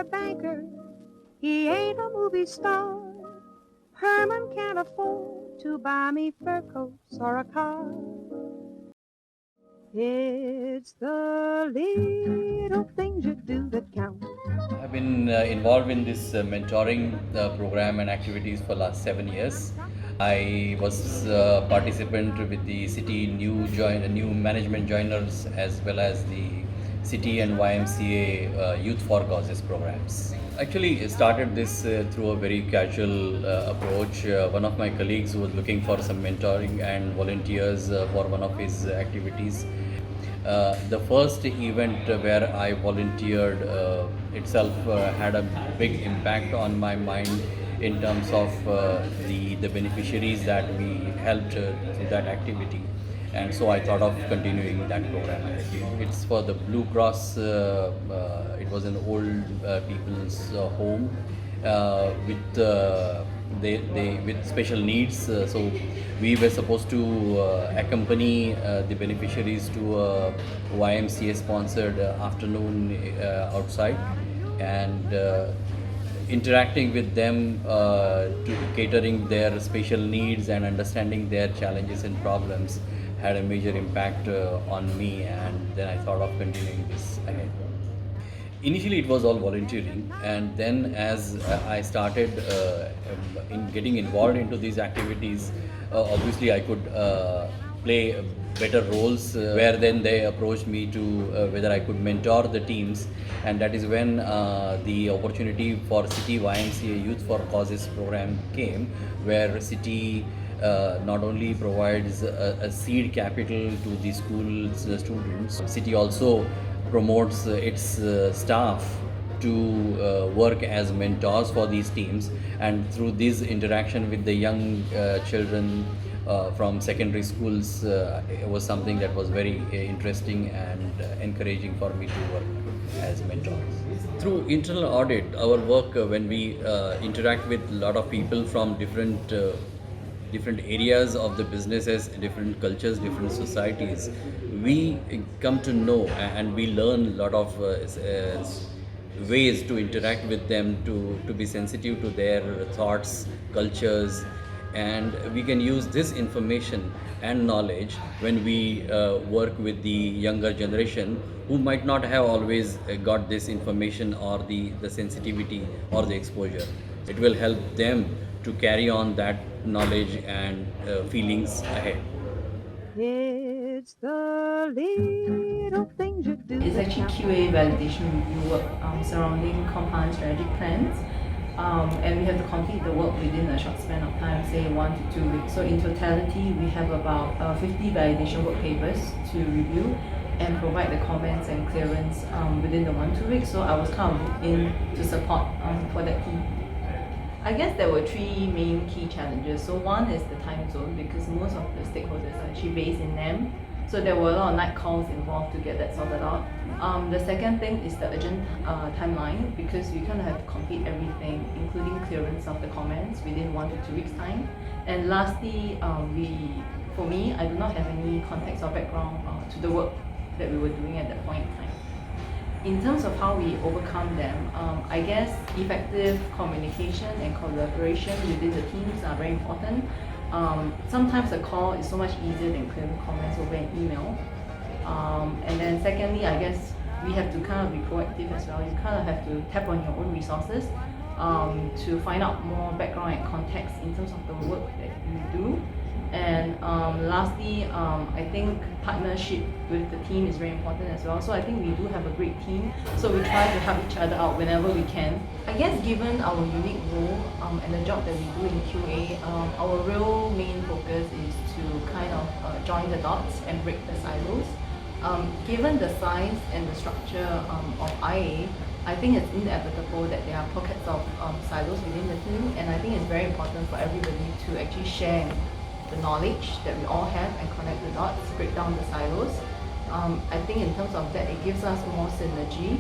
a banker, he ain't a movie star. Herman can't afford to buy me fur coats or a car. It's the little things you do that count. I've been involved in this mentoring program and activities for last 7 years. I was a participant with the city new management joiners as well as the city and YMCA Youth for Causes programs. Actually, started this through a very casual approach. One of my colleagues was looking for some mentoring and volunteers for one of his activities. The first event where I volunteered itself had a big impact on my mind in terms of the beneficiaries that we helped through that activity, and so I thought of continuing that program. It's for the Blue Cross. It was an old people's home with they with special needs. So we were supposed to accompany the beneficiaries to a YMCA sponsored afternoon outside, and interacting with them to catering their special needs and understanding their challenges and problems had a major impact on me, and then I thought of continuing this ahead. Initially it was all volunteering, and then as I started in getting involved into these activities, obviously I could play better roles, where then they approached me to whether I could mentor the teams, and that is when the opportunity for city YMCA Youth for Causes program came, where city not only provides a seed capital to the schools students, city also promotes its staff to work as mentors for these teams, and through this interaction with the young children from secondary schools, it was something that was very interesting and encouraging for me to work as mentors. Through internal audit, our work, when we interact with a lot of people from different areas of the businesses, different cultures, different societies, we come to know and we learn a lot of ways to interact with them, to be sensitive to their thoughts, cultures, and we can use this information and knowledge when we work with the younger generation who might not have always got this information or the sensitivity or the exposure. It will help them to carry on that knowledge and feelings ahead. It's the little things you do. It's actually QA validation review work surrounding compliance strategic plans. And we have to complete the work within a short span of time, say 1 to 2 weeks. So in totality, we have about 50 validation work papers to review and provide the comments and clearance within the 1 to 2 weeks. So I was kind of in to support for that team. I guess there were three main key challenges. So one is the time zone, because most of the stakeholders are actually based in NAM. So there were a lot of night calls involved to get that sorted out. The second thing is the urgent timeline, because we kind of have to complete everything, including clearance of the comments within 1 to 2 weeks time. And lastly, for me, I do not have any context or background to the work that we were doing at that point in time. In terms of how we overcome them, I guess effective communication and collaboration within the teams are very important. Sometimes a call is so much easier than clearing comments over an email. And then secondly, I guess we have to kind of be proactive as well. You kind of have to tap on your own resources to find out more background and context in terms of the work that you do. And lastly, I think partnership with the team is very important as well. So I think we do have a great team. So we try to help each other out whenever we can. I guess given our unique role and the job that we do in QA, our real main focus is to kind of join the dots and break the silos. Given the size and the structure of IA, I think it's inevitable that there are pockets of silos within the team, and I think it's very important for everybody to actually share the knowledge that we all have and connect the dots, break down the silos. I think in terms of that, it gives us more synergy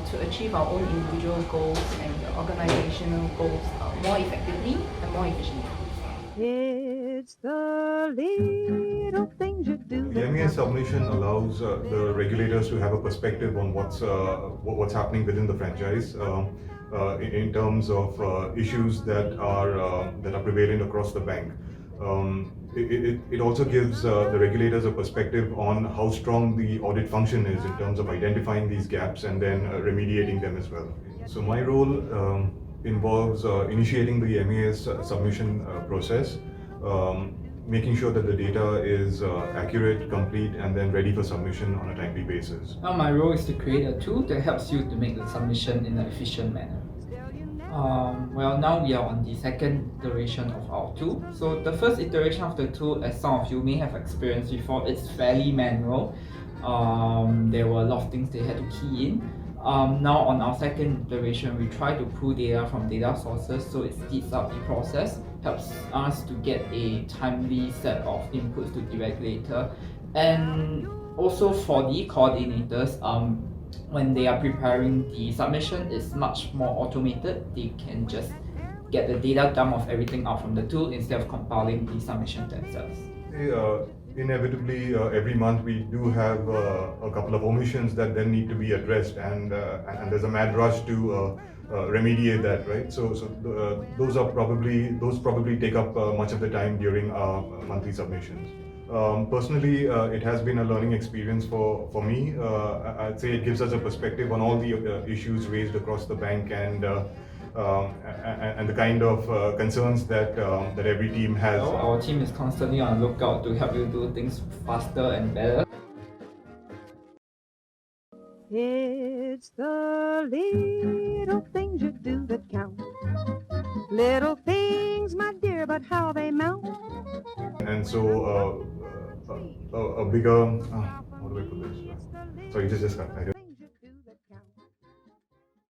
to achieve our own individual goals and the organizational goals more effectively and more efficiently. It's the little things you do. The that MES count. submission allows the regulators to have a perspective on what's happening within the franchise in terms of issues that are prevalent across the bank. It also gives the regulators a perspective on how strong the audit function is in terms of identifying these gaps and then remediating them as well. So my role involves initiating the MES submission process, making sure that the data is accurate, complete, and then ready for submission on a timely basis. Now my role is to create a tool that helps you to make the submission in an efficient manner. Well, now we are on the second iteration of our tool. So the first iteration of the tool, as some of you may have experienced before, it's fairly manual. There were a lot of things they had to key in. Now on our second iteration, we try to pull data from data sources, so it speeds up the process, helps us to get a timely set of inputs to the regulator, and also for the coordinators, when they are preparing the submission, it's much more automated. They can just get the data dump of everything out from the tool instead of compiling the submission themselves. Inevitably, every month we do have a couple of omissions that then need to be addressed, and there's a mad rush to remediate that, right? So those probably take up much of the time during our monthly submissions. Personally, it has been a learning experience for me. I'd say it gives us a perspective on all the issues raised across the bank and the kind of concerns that every team has. So our team is constantly on the lookout to help you do things faster and better. It's the little things you do that count. Little things, my dear, but how they mount. And so a bigger, how do I put this? Sorry, just cut.